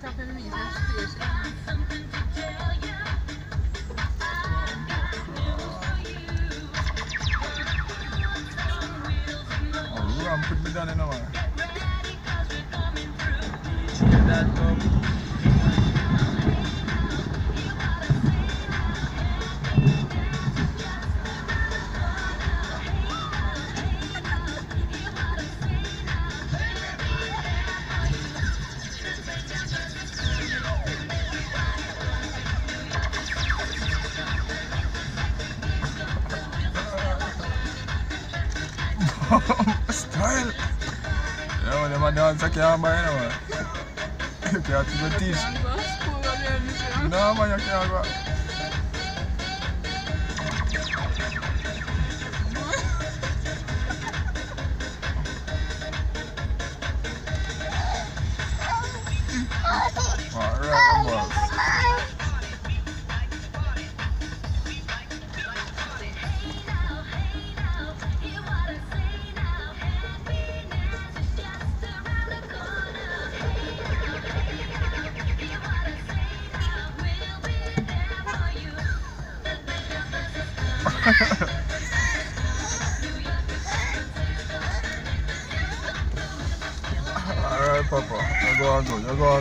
Trochę mniejsza, szykuje się. Ram could be done in a while. Get that up. Style. Yeah, them a dance I can't buy no man. You can't even teach. No man, you can't go. Alright, boss. Alright, Papa. You go on.